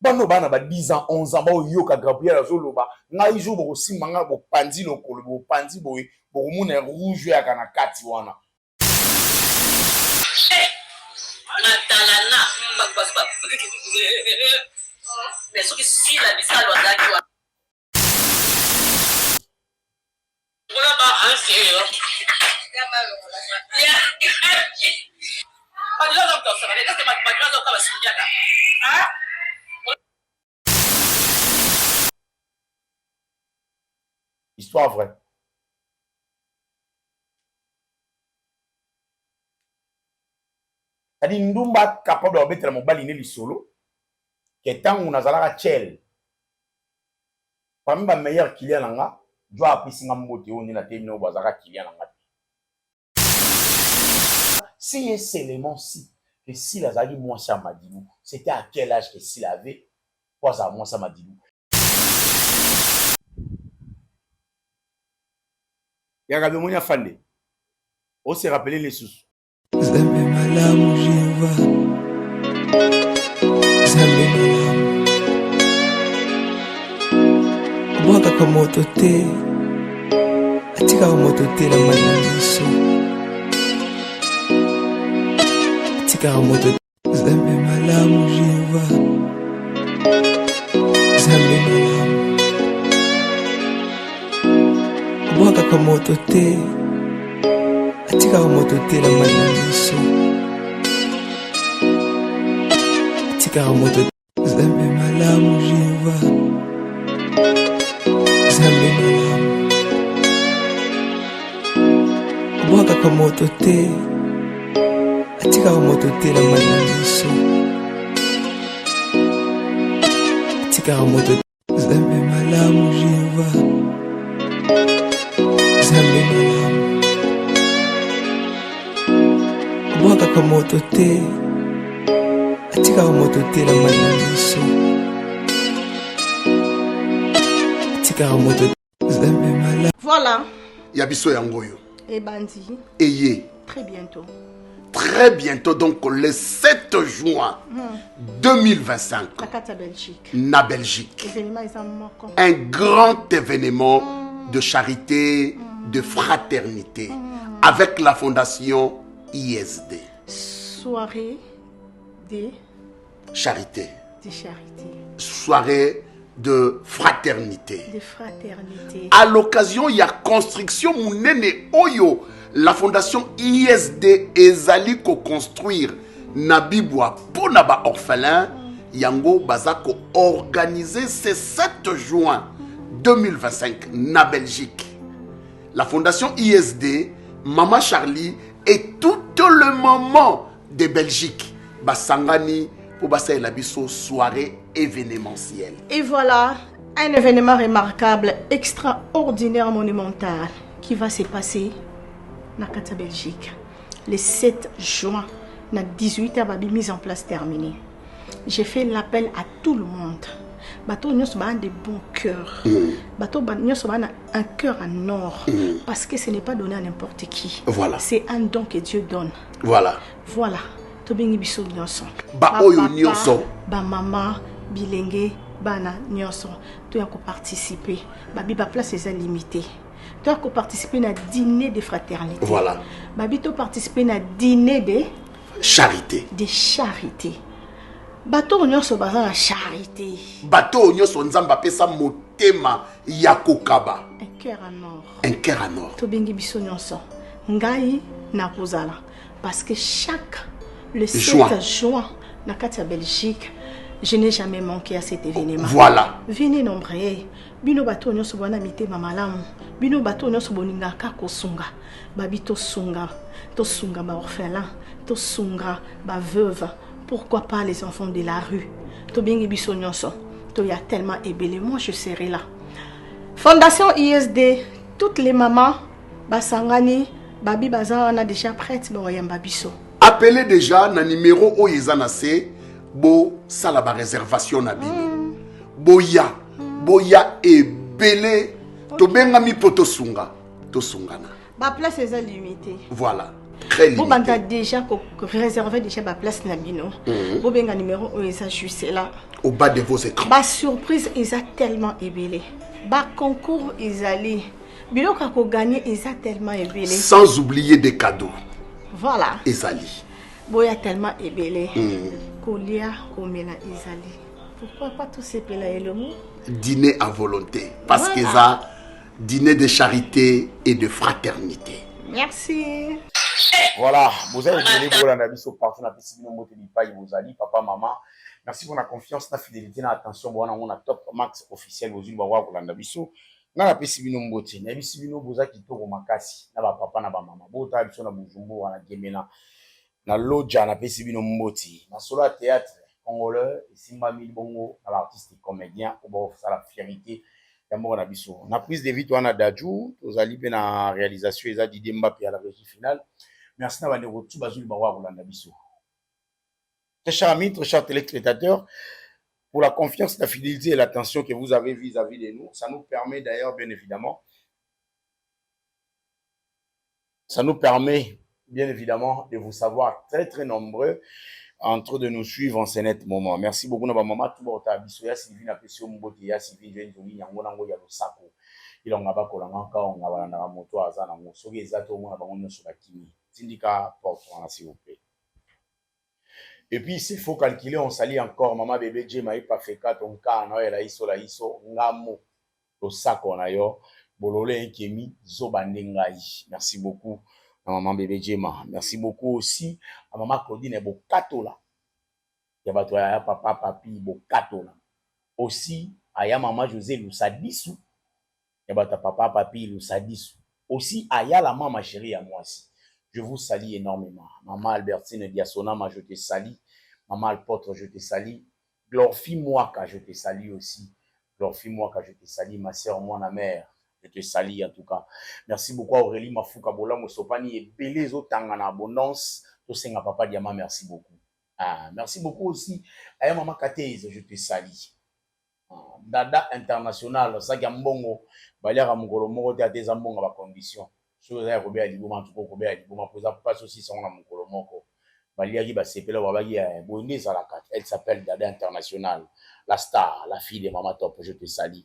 Pano bana ba 10 ans 11 ans ba yoka Gabriel azoloba ngai jour bo simanga bo pandi lokolo bo pandi bo mona rouge ya kana kati wana Matalana mais ce qui si la misalo azaki wa voilà ba ansiyo histoire vraie. Adi ndumba capable de mettre mon bali ne solo que tant on azalaka chel parmi ba meilleur client nanga doit apisinga mbote on na te no bazaka client nanga. Si est élément si que si la zali moi ça m'a dit c'était à quel âge que s'il avait pas à moi ça m'a dit Yagabe Monia Fande. On s'est rappelé les sous. Zambe malamu Jehova. Zambe malamu. Mwaka kwa moto te. Atika kwa moto te na mananiso. Atika kwa moto te. Zambe malamu Jehova. Zambe malamu. Mwaka kwa moto te. Atika kwa moto te na mananiso. Atika kwa moto te. Zambe malamu Jehova. Zambe malamu. Mwaka kwa moto te. Atika kwa moto te na mananiso. Atika kwa moto te. Zambe malamu Jehova. Zambe malamu. Mwaka kwa moto te. Atika kwa moto te na mananiso. Atika kwa moto te. Zambe malamu. Voilà. Yabiso Yangoyo. Et Bandi. Ayez. Très bientôt. Très bientôt, donc le 7 juin 2025, La carte à Belgique. na Belgique. Événement est en manquant. Un grand événement de charité, de fraternité, avec la fondation ISD. Soirée des Charité. charités. Soirée de fraternité. Des fraternités. À l'occasion, il y a construction Mounene Oyo. La fondation ISD ezali ko construire Nabibwa pour Naba orphelin. Yango Bazako organisé ce 7 juin 2025 na Belgique. La fondation ISD, Mama Charlie et tout le moment de Belgique. Basangani pour Bassaï Labiso soirée événementielle. Et voilà, un événement remarquable, extraordinaire, monumental, qui va se passer dans la Belgique. Le 7 juin, à 18h, mise en place terminée. J'ai fait l'appel à tout le monde. Bateau nous sommes de bons cœurs. Bateau nous sommes un cœur en or. Parce que ce n'est pas donné à n'importe qui. Voilà. C'est un don que Dieu donne. Voilà. Voilà. Tobengi biso nyonso. Ba oyo nyonso. Ba maman, bilenge, bana nyonso. Tu as participer. Babi ba place est limitée. Tu as participer à dîner de fraternité. Voilà. Babi tu participer à dîner de charité. De charité. Bato nyonso baza la charité. Bato nyonso nzamba pesa motema yakokaba. Un cœur en or. Un cœur en or. Tobengi biso nyonso. Ngai na kozala parce que le 7 juin, dans la Belgique, je n'ai jamais manqué à cet événement. Voilà. Venez nombreux. Bino bato nyonso bana mite mamalamu. Bino bato nyonso boninga kako sunga. Babi to sunga ba orphelin, to sunga ba veuve. Pourquoi pas les enfants de la rue? To bingi biso nyonso. To y a tellement ébélé. Moi je serai là. Fondation ISD, toutes les mamans basangani babi baza on a déjà prête ba yamba biso. Appelez déjà na numéro oyezana se bo sala ba réservation na bino. Boya et belé to benga mi poto sunga to sungana. Ba place est limitée. Voilà. Très Vous avez limité. déjà réservé déjà ma place Nabino. Vous avez un numéro où ils juste là. Au bas de vos écrans. Ma surprise, ils ont tellement ébélé. Ma concours, ils allaient. Bilo kako gagné, ils ont tellement ébélé. Sans oublier des cadeaux. Voilà. Ezali. Boya tellement ébélé. Kolia, Komela, Izali. Pourquoi pas tous ces pélés et le mot? Dîner à volonté. Parce Voilà. qu'ils ont dîner de charité et de fraternité. Merci. Voilà, vous avez donné pour la biso partout na pesi bino moto lipai bozali papa maman. Merci pour la confiance, la fidélité, la attention. Bon, on a top max officiel aux yeux pour la biso. Na la pesi bino mbote, na bisi bino boza kitoko makasi. Na ba papa na ba mama. Bota biso na bujumbu na gemena. Na loja na pesi bino mbote. Na solo théâtre congolais, Simba Mil Bongo, l'artiste et comédien, pour faire la fierté. Na prise de vie, on a Dadjou, aux alliés na réalisation, ils ont dit Mbappé à la régie finale. Merci d'avoir été retour Bazou Bawa Rolanda Bissou. Très chers amis, très chers téléspectateurs, pour la confiance, la fidélité et l'attention que vous avez vis-à-vis de nous, ça nous permet d'ailleurs, bien évidemment, de vous savoir très très nombreux en train de nous suivre en ce net moment. Merci beaucoup, Naba Mama, tout le monde a Bissou, Sylvie Napesio Mbote, Sylvie Jenzoli, Yangonango Yalosako, il en a pas Kolanga, on a la moto à Zanango, Sogi Zato, on a pas sur la Kimi. Syndicat porte, s'il vous plaît. Et puis, s'il faut calculer, on s'allie encore. Maman bébé J, maï pas fait 4, on ka, na la iso, ngamo, le sac on a yo, bolole kemi, zobandengai. Merci beaucoup à maman bébé J, merci beaucoup aussi à maman Claudine Bokatola. Yabatoya papa papi Bokatola. Aussi à ya maman José Lusadisu. Yabata papa papi Lusadisu. Aussi à ya la maman chérie à moi aussi. Je vous salue énormément. Maman Albertine Diasonama, je te salue. Maman Alpotre, je te salue. Glorfie Mwaka, je te salue aussi. Glorfie Mwaka, je te salue. Ma sœur, moi, ma mère, je te salue en tout cas. Merci beaucoup à Aurélie Mafouka Bola Mosopani et Bélé Zotanga en abondance. Tout senga papa Diama, merci beaucoup. Ah, merci beaucoup aussi à maman Katez, je te salue. Dada international, ça Gambongo, Balia Mugolo Moro Théâtre Zambongo à condition. Chose à Robert Libouma, tout pour Robert Libouma, pas aussi son nom, Kolomoko. Baliagi Basepela Wabagi, Bondé Zalakat. Elle s'appelle Dada International, la star, la fille de Mama Top, je te salue.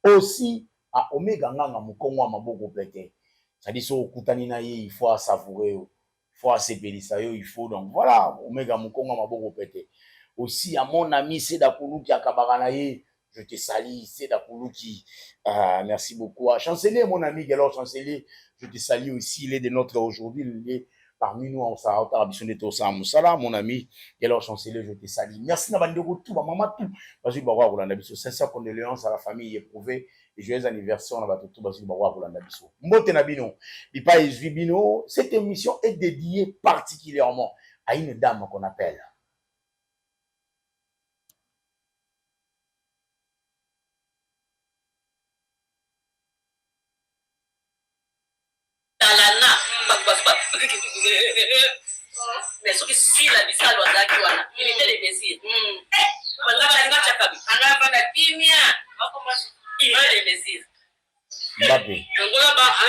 Aussi, à Omega Nganga Mukongo Maboko Pété. Ça dit, so Kutanina, il faut savourer, il faut s'épeler ça, il faut donc, voilà, Omega Mukongo Maboko Pété. Aussi, à mon ami Seda Koulouki à Kabaranaye, je te salue, Seda Koulouki. Merci beaucoup. À Chancelier, mon ami Galor Chancelier, je te salue aussi, il est de notre aujourd'hui, il est parmi nous en Sahara, mon ami, Galor Chancelier, je te salue. Merci Nabandego, tout, maman, tout. Vas-y, Bawa Rolanda Bisso. Sincère condoléances à la famille éprouvée et joyeux anniversaire, on a tout, vas-y, Bawa Rolanda Bisso. Mbote Nabino, Lipa Bino, cette émission est dédiée particulièrement à une dame qu'on appelle mais ceux qui si la bisal wazaki il était les messieurs il va les messieurs Mbappé.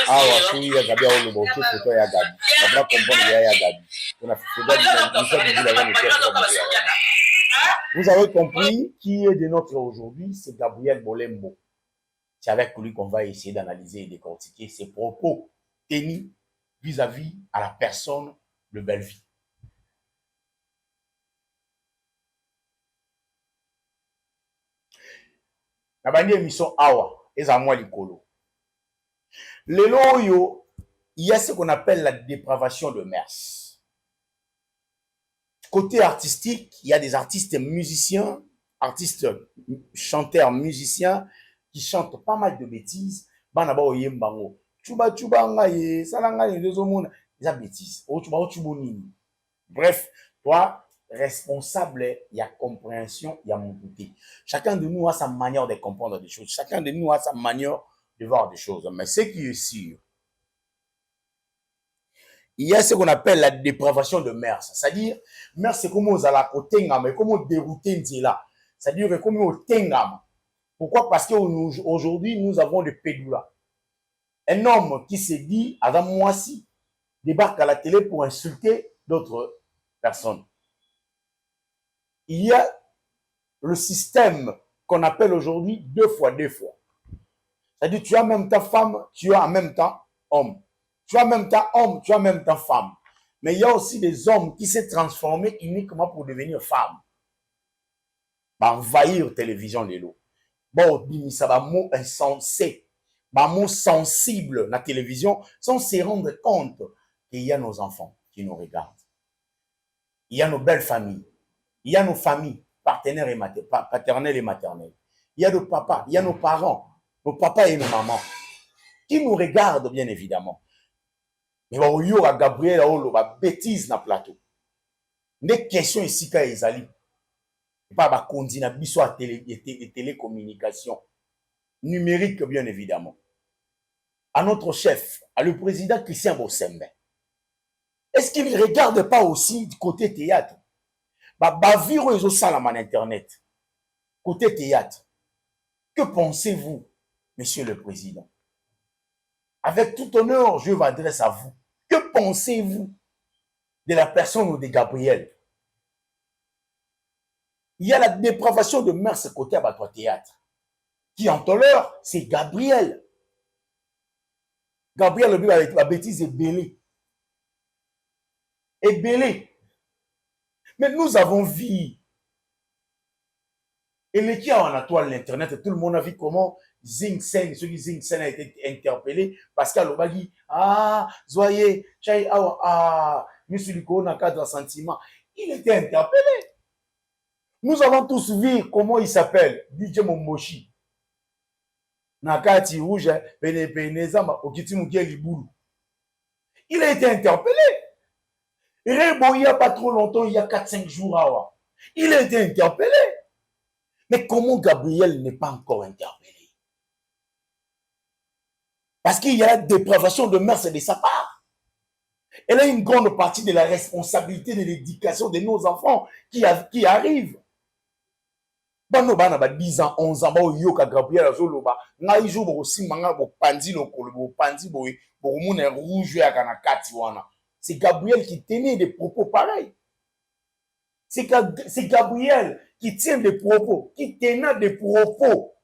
Awa suri ya Gabi au lobo tu photo ya Gabi. Kabla comprendre ya Gabi. On a fait Vous avez compris qui est de notre aujourd'hui, c'est Gabriel Bolembo. C'est avec lui qu'on va essayer d'analyser et décortiquer ses propos tenus vis-à-vis à la personne de Belleville. Na bandi émission awa eza moi likolo. Lelo oyo, il y a ce qu'on appelle la dépravation de mœurs. Côté artistique, il y a des artistes musiciens, artistes chanteurs musiciens qui chantent pas mal de bêtises. Bana ba oyembango. Chuba chuba ngaye, salanga yezo mona, des bêtises. O chuba nini. Bref, toi responsable, il y a compréhension, il y a mon côté. Chacun de nous a sa manière de comprendre des choses. Chacun de nous a sa manière de voir des choses. Mais ce qui est sûr, il y a ce qu'on appelle la dépravation de mœurs. C'est-à-dire, mœurs, c'est comme aux ala kotengama, mais comme dérouter là. C'est-à-dire, comme au tengama. Pourquoi? Parce qu'aujourd'hui, nous avons des pédoulas. Un homme qui se dit, avant moi si, débarque à la télé pour insulter d'autres personnes. Il y a le système qu'on appelle aujourd'hui 2 fois 2 fois. C'est-à-dire, tu as en même temps femme, tu as en même temps homme. Tu as en même temps homme, tu as en même temps femme. Mais il y a aussi des hommes qui s'est transformés uniquement pour devenir femme. Bah, envahir la télévision, les lots. Bon, ça va mot insensé. Bah, mot sensible, la télévision, sans se rendre compte qu'il y a nos enfants qui nous regardent. Il y a nos belles familles. Il y a nos familles, paternelles et maternelles. Il y a nos papas, il y a nos parents, nos papas et nos mamans, qui nous regardent, bien évidemment. Mais il y aura Gabriel Oloba, bêtise na plateau. Des questions ici, quand ils allaient. Pas bah, continuer à biso à télécommunication numérique, bien évidemment. À notre chef, à le président Christian Bossembe. Est-ce qu'il ne regarde pas aussi du côté théâtre? Bah, viro les salam en internet. Côté théâtre. Que pensez-vous, monsieur le président? Avec tout honneur, je m'adresse à vous. Que pensez-vous de la personne de Gabriel? Il y a la dépravation de mœurs côté à votre théâtre. Qui en l'heure, c'est Gabriel. Gabriel, le avec la bêtise est belé. Et belé. Mais nous avons vu. Et les qui a en toile l'internet, tout le monde a vu comment Zing Sen, celui Zing Sen a été interpellé parce qu'à l'Obagi, ah, Zoye, Chai, ah, monsieur Liko, n'a cadre sentiment. Il était interpellé. Nous avons tous vu comment il s'appelle, DJ Momboshi. Nakati Rouge, Penezama, Okitimukia Liboulou. Il a été interpellé. Rebo, il n'y a pas trop longtemps, il y a 4-5 jours. Il a été interpellé. Mais comment Gabriel n'est pas encore interpellé? Parce qu'il y a la dépravation de mœurs de sa part. Elle a une grande partie de la responsabilité de l'éducation de nos enfants qui arrivent. Bano bana ba 10 ans, 11 ans, ba yoka Gabriel azoloba, ngai jo bo simanga bo pandi lokolo, bo pandi bo mona rouge ya kana kati wana. C'est Gabriel qui tenait des propos pareils. C'est Gabriel qui tient des propos, qui tenait des propos.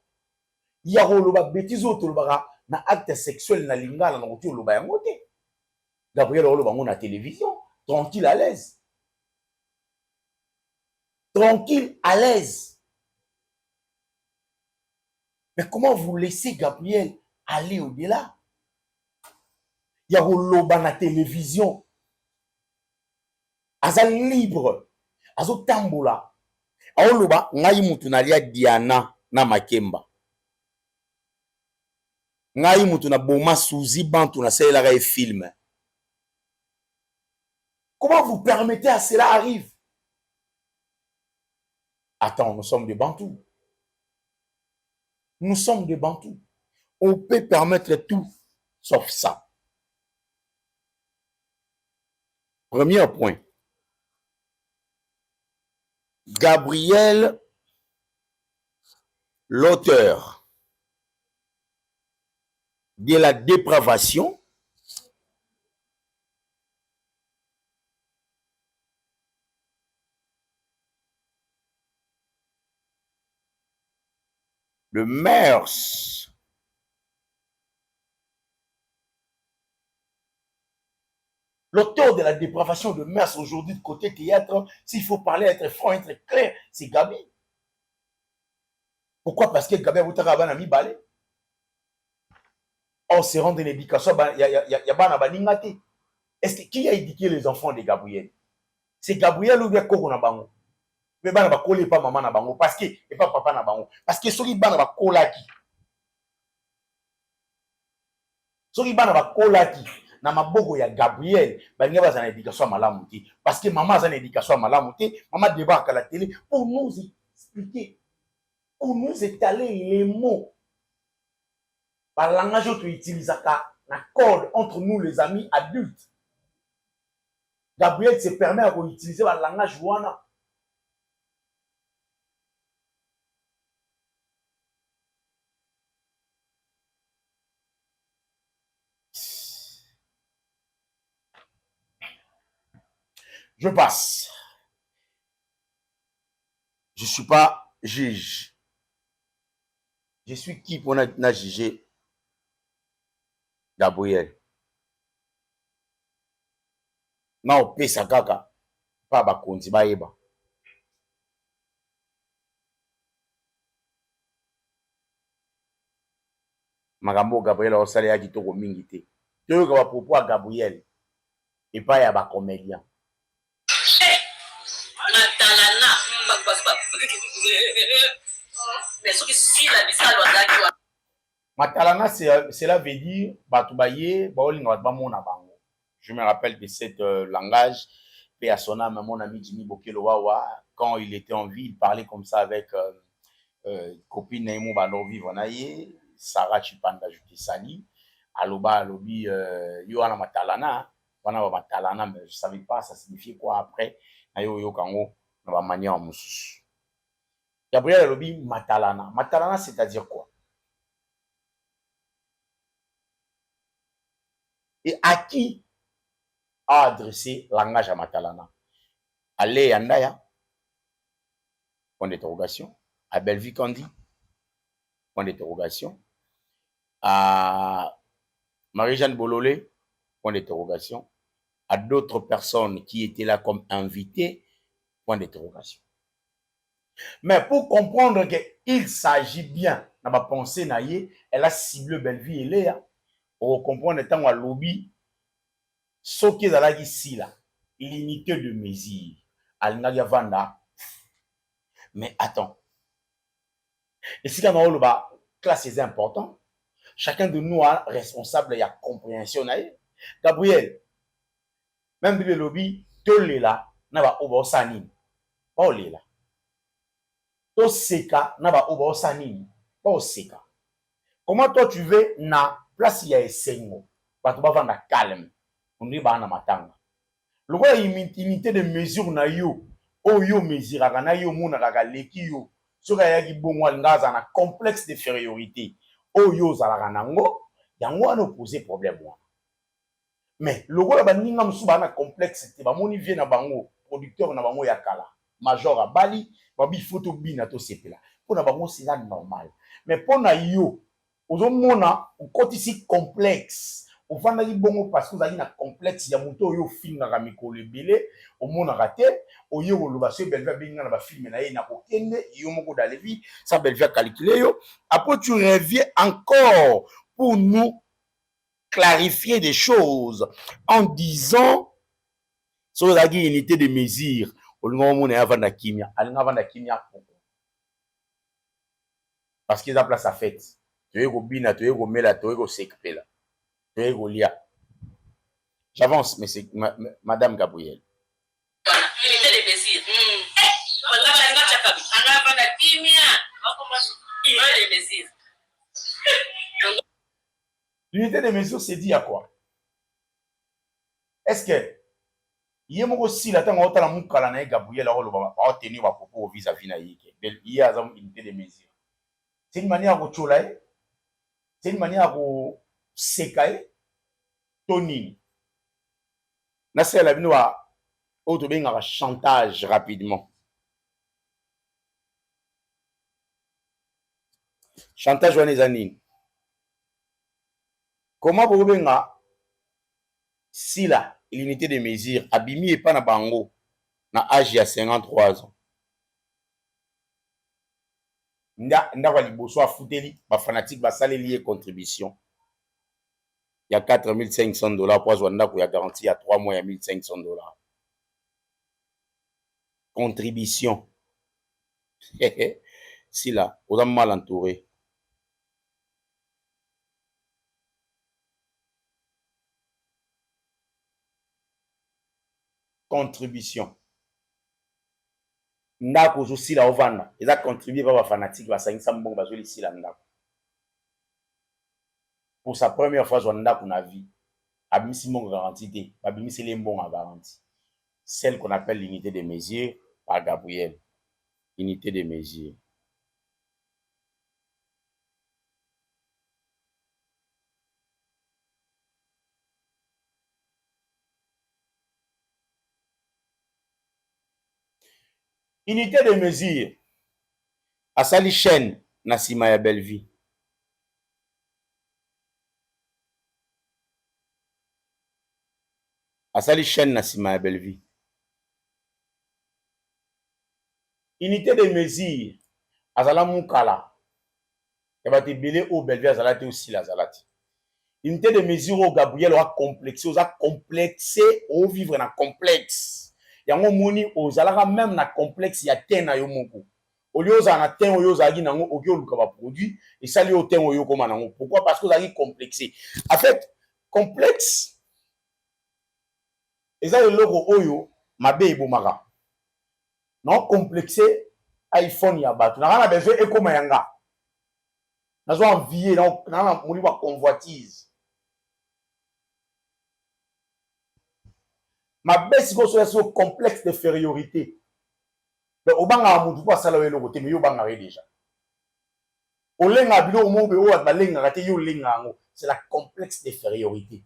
Ya roloba bêtise otoloba na acte sexuel na lingala na koto loba yango te. Gabriel roloba ngo na télévision, tranquille à l'aise. Tranquille à l'aise. Mais comment vous laissez Gabriel aller au-delà? Il y a Roloba na télévision. Aza libre. Azo tambola. Roloba, ngai mutu na lia Diana na Makemba. Ngai mutu na boma Suzy Bantu na selela e film. Comment vous permettez à cela arrive? Attends, nous sommes des Bantous. Nous sommes des Bantous. On peut permettre tout, sauf ça. Premier point. Gabriel, l'auteur de la dépravation, le mœurs, l'auteur de la dépravation de mœurs aujourd'hui de côté théâtre, s'il faut parler, être franc, être clair, c'est Gabi. Pourquoi? Parce que Gabi a un ami balé. On se rend dans l'éducation, il y a pas de. Est-ce que qui a éduqué les enfants de Gabriel? C'est Gabriel ou bien Koko na bango? Mais bana ba coller pas maman na bango parce que et pas papa na bango parce que soki bana ba kolaki. Soki bana ba kolaki na maboko ya Gabriel, balinga baza na éducation malamu te parce que maman a na éducation malamu te, maman débarque à la télé pour nous expliquer, pour nous étaler les mots. Par langage tu utilises la code entre nous les amis adultes. Gabriel se permet à utiliser le langage wana. Je passe. Je ne suis pas juge. Je suis qui pour na juger Gabriel? Na opesa kaka pa bakonzi bayeba. Makambo Gabriel osala ya kitoko mingi te. Toyoka ba propos à Gabriel et pas ya ba comédien. Matalana. Mais ce qui si la bisalo azaki wa. Matalana, cela veut dire Batubaye, Baolinga Bamona Bango. Je me rappelle de cet langage. Paix à son âme, mon ami Jimmy Bokelowawa, quand il était en vie, il parlait comme ça avec copine Naïmou Bano vivre naïe, Sarah Chipanda Jutisani, Aloba Alobi, Yohana Matalana, Wana Matalana, mais je ne savais pas ça signifiait quoi après, Nayo Yokango, dans la manière en moussous. Gabriel Alobi Matalana. Matalana, c'est-à-dire quoi? Et à qui a adressé langage à Matalana? À Lé Andaya, point d'interrogation. À Bellevue Kandi, point d'interrogation. À Marie-Jeanne Bololé, point d'interrogation. À d'autres personnes qui étaient là comme invitées, point d'interrogation. Mais pour comprendre qu'il s'agit bien dans ma pensée, naïe, elle a ciblé Bellevue et Léa. Pour comprendre tant à lobby, ce qui est là ici, là, l'unité de mesure. Al Vanda. Mais attends. Et si dans le bas, classe c'est important. Chacun de nous est responsable et a compréhension. Gabriel, même le lobby, tout le là, n'a pas obo sanin. Pas le là. Tout seka n'a pas obo sanin. Pas seka. Comment toi tu veux na place il y a esengo. Pas tu vas vendre calme. On dit ba na matanga. Le quoi unité de mesure na yo. Oh yo mesure na yo mona kaka leki yo. Soka yaki bongo ngaza na complexe d'infériorité. Oh yo zalaka nango, yango wana poser problème wana. Mais le rôle ba ninga musuba na complexe te ba moni vie na bango, producteur na bango ya kala. Major a bali, ba bi photo bina to sepela. Pona bango c'est là normal. Mais pona yo, ozo mona on kotisi complexe. On vanda li bongo parce que vous avez na complexe ya moto yo finga ka mikolo ebele, o mona raté, o yo lo ba se belva binga na ba film na ye na kokende, yo moko dans la vie, ça belva calculer yo. Après tu reviens encore pour nous clarifier des choses en disant sur la unité de mesure, au moment où on est avant la kimia, parce qu'ils ont place à fête. Tu es au bina, tu es au mela, tu es au sekpela. J'avance, mais c'est Madame Gabriel. Unité de mesure. L'unité de mesure, c'est dit à quoi? Est-ce que il y a aussi la temps où on a mon calendrier Gabriel a tenu ma propos vis-à-vis na yike. Il y a une unité de mesure. C'est une manière à choler, c'est une manière à sécailler. Tony. Nasi la bino a auto benga chantage rapidement. Chantage wana ezani. Comment vous benga si la l'unité de mesure abimi et pas na bango na âge ya 53 ans. Nda wa liboso afuteli ba fanatique ba saleli contribution. Il y a $4,500 pour Zwanda qui a garanti à 3 mois, il y a $1,500. Contribution. Si là, on a mal entouré. Contribution. Ndako aussi là, ovanda. Ils ont contribué par les fanatiques, ils ont bon bazoli ici là ndako. Pour sa première fois, Zwanda qu'on a vu. Abimisi mon garantie, abimisi les bons en garantie. Celle qu'on appelle l'unité de mesure par Gabriel. Unité de mesure. Unité de mesure. Asali chaîne na nsima ya belle vie. Asali chaîne na nsima ya belle vie. Unité de mesure. Azala mukala. Yabate belé au belle vie azalate aussi la zalate. Unité de mesure au Gabriel a complexé, oza complexé, au vivre na complexe. Yango moni ozalaka même na complexe ya ten na yo moko. Olio za na ten oyo zagi nango oki oluka ba produit et sali au ten oyo koma nango. Pourquoi? Parce que zagi complexé. En fait, complexe eza eloko oyo mabe ebomaka. Non complexé iPhone ya bato. Na kana besoin ekoma yanga. Nazo envier na moni ba convoitise. Ma baisse sur complexe d'infériorité. Donc, au banga mutu pas sala welo côté mais yo banga déjà. Au lenga bilo mo be o balenga raté yo lenga ngo. C'est la complexe d'infériorité.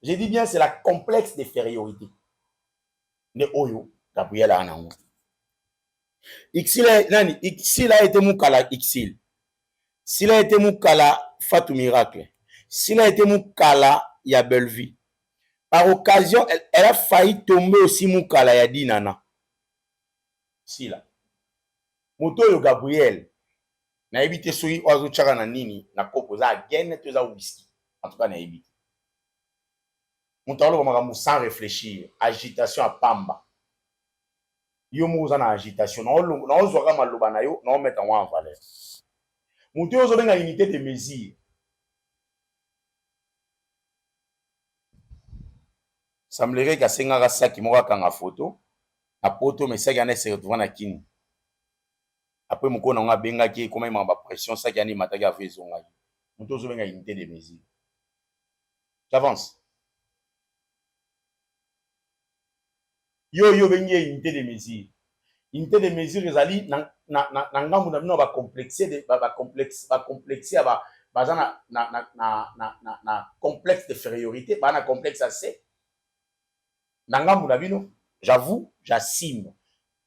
Je dis bien c'est la complexe d'infériorité. Ne oyo Gabriel anango. Xil nani Xil a été mukala Xil. S'il a été mukala Fatou Miracle. S'il a été mukala ya belle vie. Par occasion, elle a failli tomber aussi Moukala ya Dinana. Si là. Moto yo Gabriel. Na ebite soyi oazo chaka na nini na kopo za gene to za whisky. En tout cas na ebite. Moto alo makambo sans réfléchir, agitation à pamba. Yo mo na agitation na ozo ka maloba na yo na o mettre en valeur. Moto yo zo benga unité de mesure. Semblerait qu'à Sengara Saki Mora Kanga photo, à poto, mais ça qui en est se retrouve na kini. Après, mon on a benga qui est comme ma pression, ça qui en est mataga fait son avis. Mon tozo benga unité de mesure. J'avance. Yo benga unité de mesure. Unité de mesure, les alliés, n'angamu na ba complexé, ba complexé, na complexe d'infériorité, ba na complexe assez. Nangambu Nabino, j'avoue, j'assume.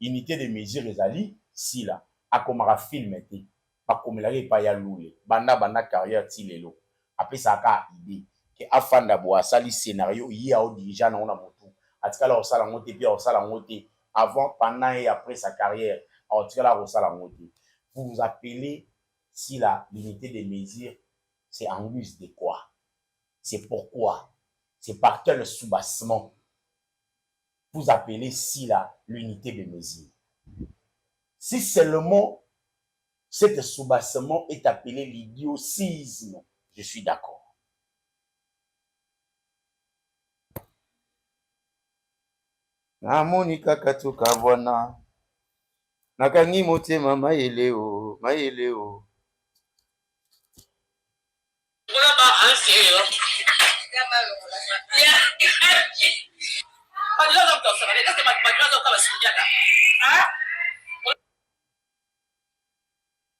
Unité de mesure les alliés, si là, à comme un film était, pas comme il pas ya loulé, banda carrière tilelo. Après ça a idée que afanda boa sali scénario y a au déjà na ona moto. Atikala au sala ngote puis au sala ngote avant, pendant et après sa carrière. Atikala au sala ngote. Vous vous appelez si là l'unité de mesure, c'est en guise de quoi? C'est pourquoi? C'est par quel soubassement? Vous appelez si là l'unité de mesure. Si seulement cet soubassement est appelé l'idiocisme, je suis d'accord. Namonika katuka bwana nakangi motema maeleo.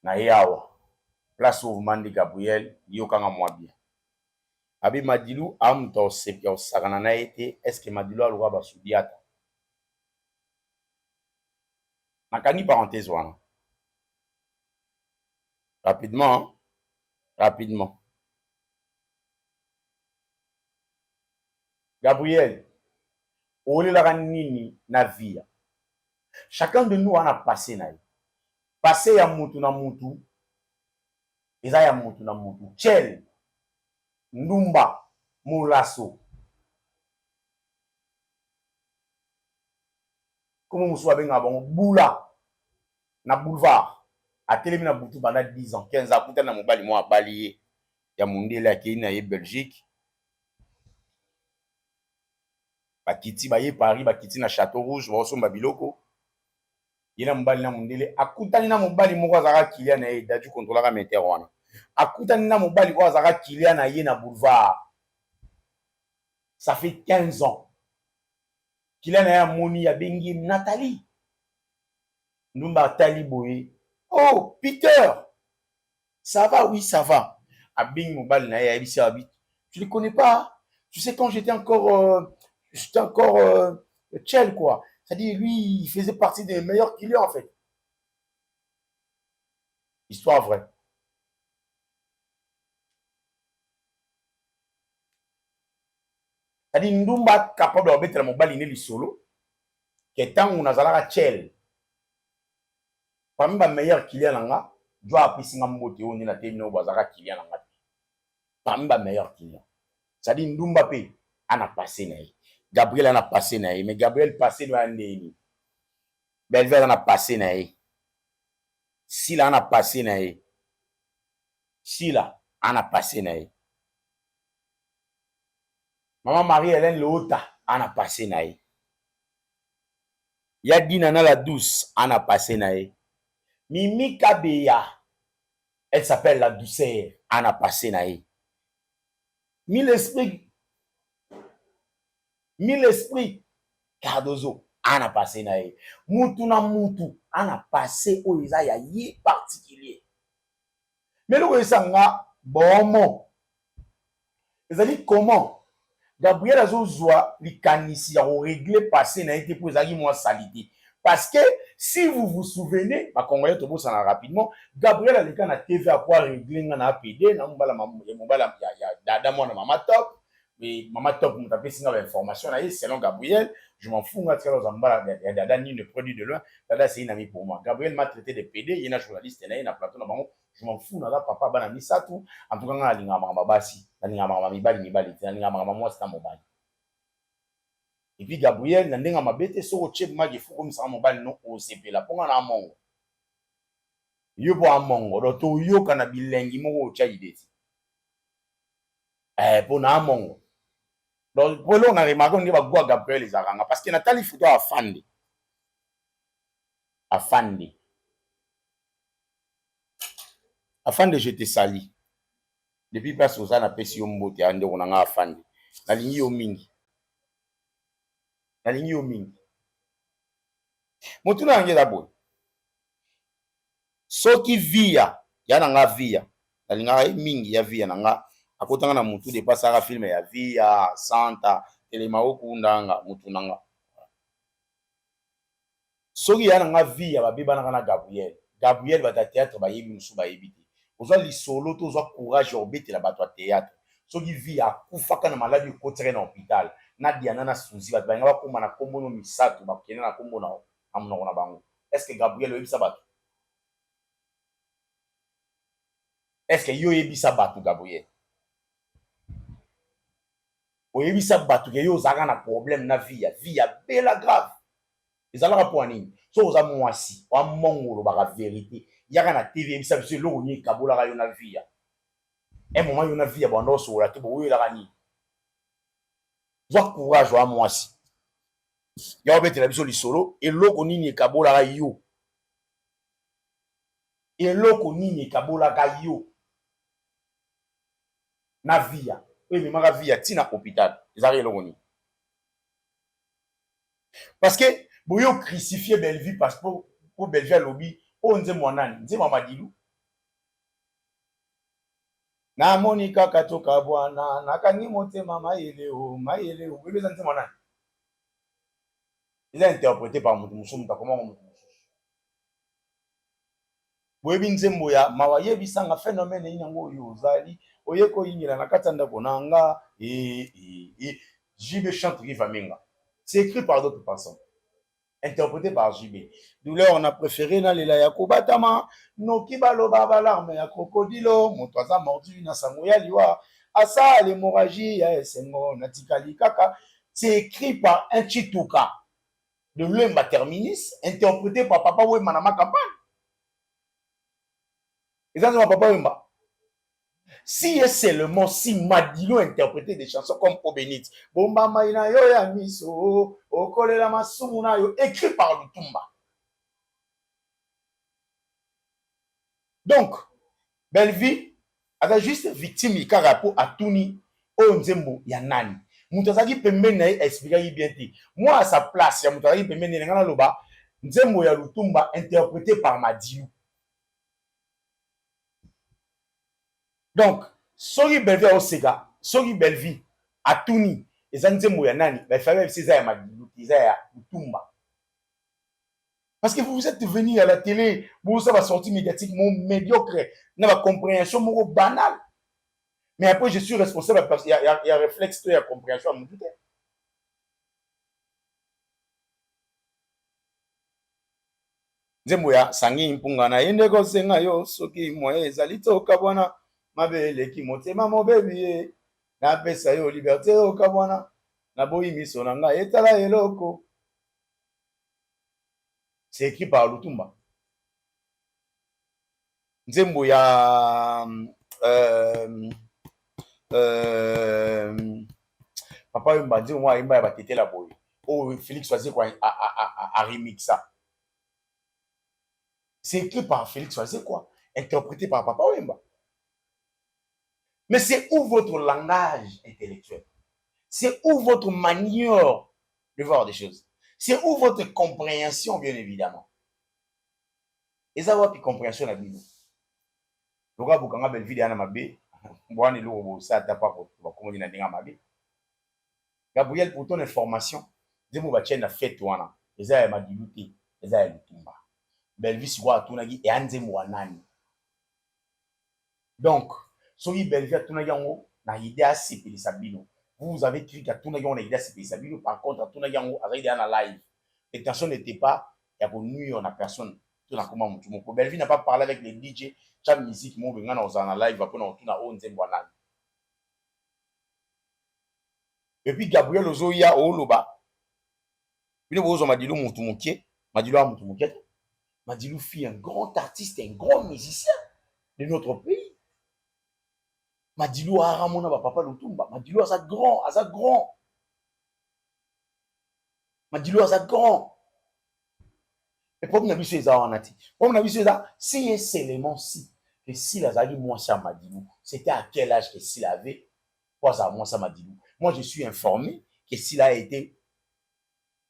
Na yawa place où mandi Gabriel yokanga mwa bien abi Madilu amto sepi osakana na été est-ce que Madilu alwa basudiata nakani parenthèse wana rapidement Gabriel olelaka nini na vie. Chacun de nous en a passé na ye. Passé ya mutu na mutu eza ya mutu na mutu. Chel Ndumba Mulaso comme musu abenga bango Bula na boulevard atelemi na butu banda 10 ans 15 ans akuta na mobali mo abali ya mundele akei na ye Belgique bakiti baye Paris bakiti na Château Rouge baosomba biloko yena mobali na mundele akutani na mobali moko azaka kilia na ye daju kontrolaka meter wana akutani na mobali ko azaka kilia na ye na boulevard. Ça fait 15 ans qu'il a un moni à bengi Nathalie Ndumba Tali Boye. Oh Peter, ça va? Oui, ça va. A bing mobile na ya bisi habit. Tu le connais pas? Tu sais quand j'étais encore chill quoi. C'est-à-dire, lui, il faisait partie des meilleurs clients, en fait. Histoire vraie. C'est-à-dire, Ndumba capable de mettre la mobile in solo, que tant on a zala chel. Parmi les meilleurs clients, je dois appuyer sur mbote on est na terminé au bazara client parmi les meilleurs clients. C'est-à-dire, Ndumba pe ana passé na. Gabriel ana passé na, mais Gabriel passé na ndeni. Belver ana passé na. Sila ana passé na. Sila ana passé na. Maman Marie-Hélène Lota ana passé na. Yadina na la douce ana passé na. Mimi Kabeya, elle s'appelle la douceur ana passé na. Mille esprit Cardozo ana passé na. Mutu na mutu ana passé au ya yi particulier. Mais le resanga bon ezali comment Gabriel azozwa likanisi ya régler passé na été pour ezali moi salité parce que si vous vous souvenez ma congolais to bosana rapidement Gabriel alika na TV à quoi régler na APD na mbala ya dada mwana mama top mais mama top nous taper singa information là selon Gabriel je m'en fous nga tselo zambala ya dada ni ne produit de loin dada c'est une amie pour moi Gabriel m'a traité de PD il y a un journaliste là il a plateau na bango je m'en fous na papa bana misatu en tout cas nga linga mama basi linga mama mibali linga mama moi c'est mobile et puis Gabriel na ndenga mabete so chep magi fu comme ça mobile non o sepela ponga na mongo yo bo amongo do to yo kana bilengi mo o cha ideti po na mongo donc pour l'on a remarqué on va voir Gabriel les aranga parce que Nathalie photo afande je te sali depuis pas ça na pesi yo mbote ande on nga afande na lingi yo mingi motuna nge dabo soki via yana nga via na linga mingi ya via nga akotanga na mutu de pasaka film ya via santa telema okundanga mutu nanga soki yana nga via babeba na Gabriel bata théâtre ba yebi musu ba yebite ozwa lisolo to ozwa courage obetela bato ya théâtre soki via akufaka na maladi kotere na hôpital na diana na suzi bato banga bakoma na kombo no misato bakende na kombo na amunoko na bango est-ce que Gabriel oyebisa bato est-ce que yo oyebisa bato Gabriel oyebisa bato ke yo ozalaka na problème na via bela grave ezalaka po nini so oza mwasi wa mongolo baka vérité yaka na TV ebisa biso eloko nini ekabolaka yo na via un moment yo na via banda osobola te boyelaka nini zwa courage wa mwasi ya obetela biso lisolo eloko nini ekabolaka yo na via ememaka via tina hôpital ezalaka eloko nini parce que boyo crucifier Bellevue parce que pour Bellevue alobi o nze mwanani nze mamadilu na monika katoka bwana nakangi motema mayele o bebeza nze mwanani il est interprété par mutu musumu ta comment mutu mususu boyebi nzembo ya mawa yebisanga phénomène inyango oyo ozali oyeko yingila na kati ya ndako nanga JB chante Riva Menga c'est écrit par d'autres personnes interprété par JB. Douleur, on a préféré na lela ya kobatama, no kibaloba balarme ya krokodilo, motoaza mordu na sango ya liwa, asa l'hémorragie ya esengo na tikali kaka. C'est écrit par un Chituka de Lemba Terminis, interprété par Papa Wemba na ma campagne. Et ça, c'est Papa Wemba. Si seulement si Madilo interprétait des chansons comme Obénit, Bomba Maina yo ya miso, Okolela Masumuna yo, écrit par Lutumba. Donc, Bellevue avait juste victime il carapo à Tuni, Onzembo Yanani. Moutazaki pembeni na expliquer bien dit. Moi à sa place, ya Moutazaki pembeni na ngana loba, Nzembo ya Lutumba interprété par Madilo. Donc, soki Bellevue oseka, soki Bellevue atuni, ezanze moya nani, ba fallait c'est ça ya Madilu, ça ya Lutumba. Parce que vous êtes venu à la télé, vous avez sorti médiatiquement médiocre, dans la compréhension banale. Mais après, je suis responsable parce qu'il y a réflexe, il y a compréhension à mon tout. Nzemboya sangi mpunga na yende ko senga yo soki moye ezali toka bwana mabele ki motema mobebi na pesa yo liberté oka bwana na boyi miso na nga etala eloko. C'est écrit par Lutumba. Nzemboya papa yomba nzembo mwa yemba ya batete la boye. Oh Félix Oisé quoi a remix ça. C'est écrit par Félix Oisé quoi, interprété par Papa Wemba. Mais c'est où votre langage intellectuel? C'est où votre manière de voir des choses? C'est où votre compréhension, bien évidemment? Et ça va puis compréhension la Bible. Le gars bukanga belle vidéo na mabe, mbwani lo ça t'a pas comment dire na mabe. Gabriel pour ton information, demo ba chaîne na fête wana. Eza ya madiluti, eza ya Lutumba. Belvis wa tunagi e anzemu wa nani. Donc, soki Belvis tunagi yango na idée à sepeli sabino. Vous avez cru qu'à tunagi on a idée à sepeli sabino. Par contre, à tunagi yango a idée à live. L'intention n'était pas il y a pour nuire na personne. Tout na comment mon Belvis n'a pas parlé avec les DJ, cham musique mo benga na ozana live après na tuna o nzemu wa nani. Et puis Gabriel Ozoya Oloba. Bino bozo madilu mutu mukie, madilu a mutu mukie. Madilou fit un grand artiste, un grand musicien de notre pays. Madilou a ramona ba papa Lutumba. Madilou a sa grand, Madilou a sa grand. Et pour nous c'est ça on a dit. Pour nous c'est ça, si c'est élément si que si la zali moi ça Madilou, c'était à quel âge que s'il avait quoi ça moi ça Madilou. Moi je suis informé que s'il a été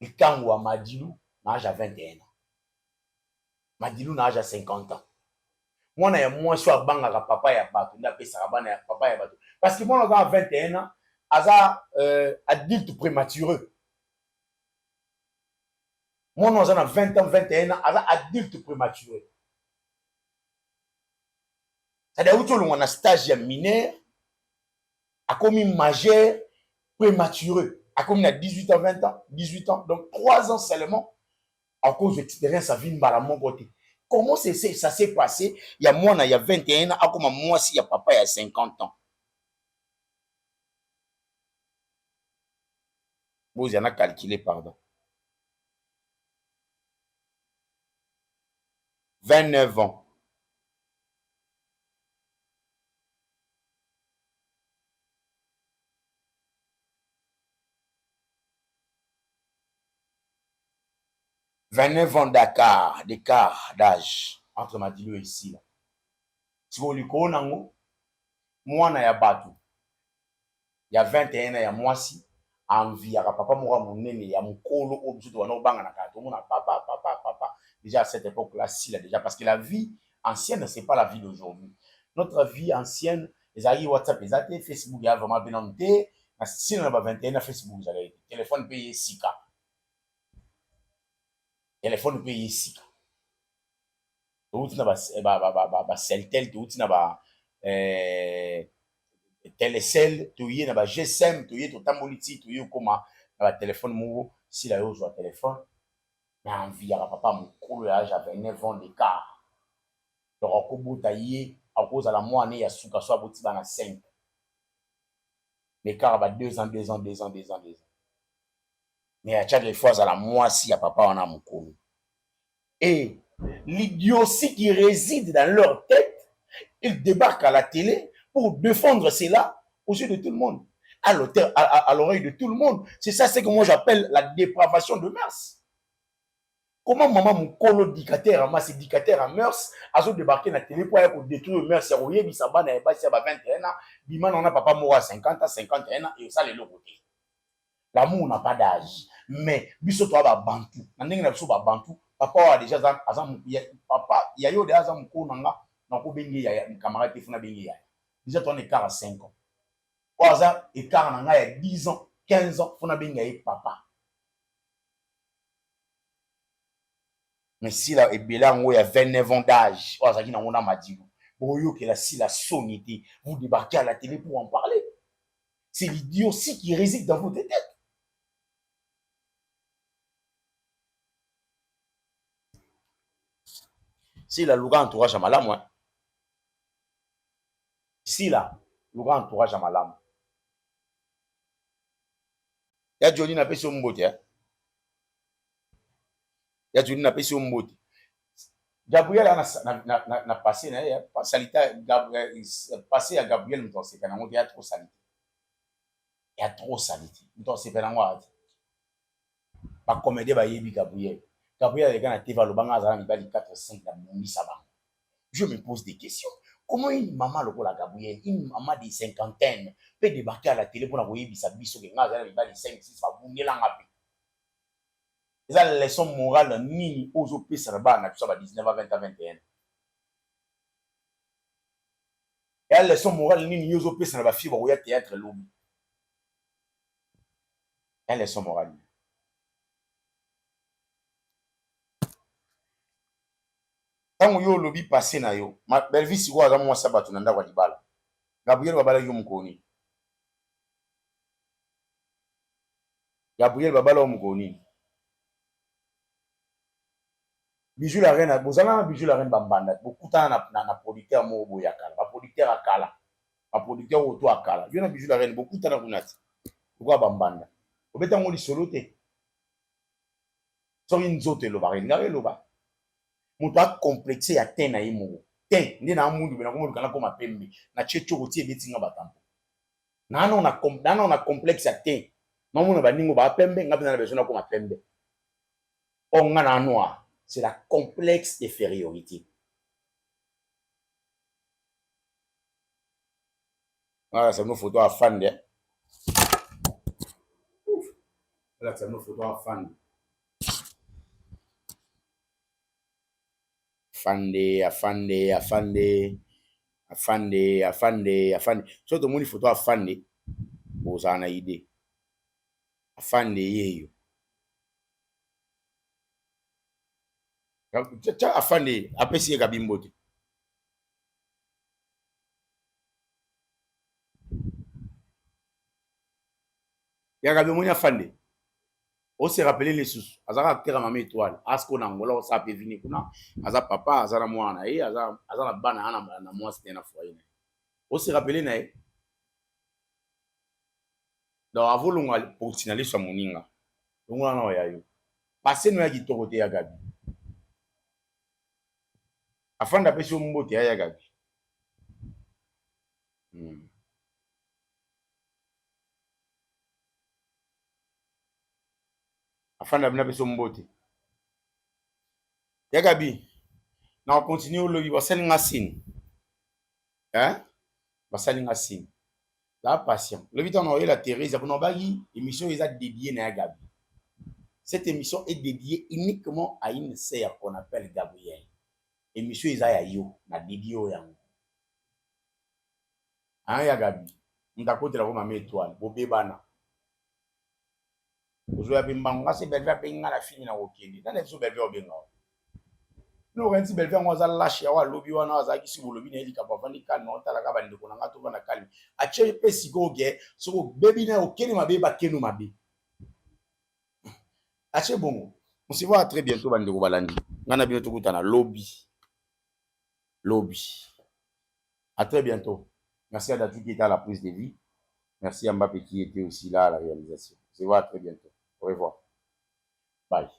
le temps où Madilou l'âge à 21 ans. Madilou n'a âge 50 ans. Moi, na moi je suis à banga papa ya bato, na pesa rabana ya papa ya bato. Parce que moi à 21 ans, aza adulte prématureux. Moi on a 20 ans, 21 ans, aza adulte prématureux. C'est-à-dire où on a stage ya mineur, a commis majeur prématureux, a commis à 18 ans, 20 ans, 18 ans, donc 3 ans seulement. À cause de l'expérience, ça vient à mon côté. Comment ça s'est passé? Il y a moi, il y a 21 ans, comme moi, si il y a papa, il y a 50 ans. Vous y en a calculé, pardon. 29 ans. « 29 ans d'écart d'âge entre Madilou et ici. Si vous lui connaissez, moi, il y a Batou. Il y a 21 ans, il y a moi si. Envie, il y a papa, moi, mon nez, il y a mon colo, au bout de mon papa. Déjà à cette époque-là, si, là, déjà, parce que la vie ancienne, ce n'est pas la vie d'aujourd'hui. Notre vie ancienne, les amis WhatsApp, les amis Facebook, il y a vraiment bien noté. Si on a 21 ans, Facebook, vous avez téléphone payé 6K. Téléphone payé ici. Tout na ba Celtel, tout na ba Telecel, tout y na ba GSM, tout y to tamboliti, tout y comment na ba téléphone mo si la yo zo téléphone. Mais envie ya papa mon kolo ya âge à 29 ans d'écart. Donc okobuta yé à cause à la moine ya suka so aboti bana 5. L'écart va 2 ans. Mais à chaque fois à la mois si ya papa on a mon kolo. Et l'idiotie qui réside dans leur tête, ils débarquent à la télé pour défendre cela aux yeux de tout le monde, à l'oreille de tout le monde. C'est ça, c'est que moi j'appelle la dépravation de mœurs. Comment maman mon colo dicataire, ma c'est dicataire à mœurs, a débarqué dans la télé pour détruire mœurs, c'est rouillé, bisaba n'a pas 21 ans, biman on a papa mort à 50 ans, 51 ans, et ça les logotés. L'amour n'a pas d'âge, mais biso toi ba bantu, n'andeng na biso ba bantu. Papa a déjà papa il y a eu des azam ko nanga na ko bengi ya camarade funa bengi ya déjà ton écart à 5 ans oza écart nanga ya 10 ans 15 ans funa bengi ya papa Mais si la Ebelango il y a 29 ans d'âge, oh, ça qui n'a pas madigo. Boyo que la si la sonité, vous débarquez à la télé pour en parler. C'est l'idiotie qui réside dans votre tête. Si la Louga entourage à Malam, ouais. Si la Louga entourage à Malam. Il y a Johnny n'a pas sur Mbote. Il y a Johnny n'a pas sur Mbote. Gabriel n'a passé, passé à Gabriel, il y a trop salité. Il y a trop salité. Pas comédie, Gabriel. Gabriel, les gars, TV, le banga, il va 4, 5, je me pose des questions. Comment une maman, la Gabriel, une maman de cinquantaine, peut débarquer à la télé pour envoyer des biso, il va 5, 6, va bouger la ils ont la leçon morale ni aux OP Sarba na 19 à 20 à 21. Et la leçon morale ni aux OP Sarba fibre ou théâtre lobby. Et la leçon morale. Tant yo lobby passé na yo, ma belle vie si quoi za moi sabatu na ndakwa dibala. Gabriel babala yo mukoni. Gabriel babala yo mukoni. Bijou la reine, bozala bijou la reine bambanda. Beaucoup tant na producteur mo boyakala, ba producteur akala. Ba producteur auto akala. Yo na bijou la reine beaucoup tant na kunati. Pourquoi bambanda? Obeta ngoli solo te. Sori nzote lo ba reine, ngare lo ba. Mutu a complexé ya ten na yimo. Ten, ndi na mundu bena komo kana koma pembe. Na checho ko tie betinga batambo. Nano na complexe ya ten. Mamu na baningo ba pembe, ngapi na besoin na koma pembe. O ngana noa. C'est la complexe infériorité. Voilà, c'est nos photos à fan de. Voilà, c'est nos photos à fan. Afande. Surtout mon photo à fan de. Vous en avez idée. Afande yeyo. Tcha afande apesi kabimbote. Ya kabimoni afande. On se rappelle les sous. Azara acteur mama étoile. Asko na ngola sa pe vini kuna. Aza papa, azara mwana e, azara bana ana na mwasi na foyer. On se rappelle na e. Donc avolunga pour signaler sa moninga. Longa na ya yo. Passer no ya kitoko te ya gabi. Afanda pesi mbote ya gabi. Afanda bina pesi mbote. Ya gabi. Na continue au lobby basali ngasine. Hein? Basali ngasine. La patient. Le vite on a eu la Thérèse pour bagi émission est dédiée à Gabi. Cette émission est dédiée uniquement à une sœur qu'on appelle Gabriel. Émission est à yo na dédiée au yang. Ah ya Gabi. Ndakote la koma étoile, bobé bana. Ozoya bimbanga c'est belva benga la fini na okende. Dans les so belva obenga. No renti belva ngwaza lâche wa lobi wana azaki si bolobi na elika bavandi kalme otala ka bande ko nanga to bana kalme. Ache pe sigoge so bebi na okene mabe ba kenu mabe. Ache bongo. On se voit très bientôt bande ko balandi. Ngana bientôt kutana lobby. À très bientôt. Merci à Dati qui était à la prise de vie. Merci à Mbappé qui était aussi là à la réalisation. On se voit très bientôt. Au revoir. Bye.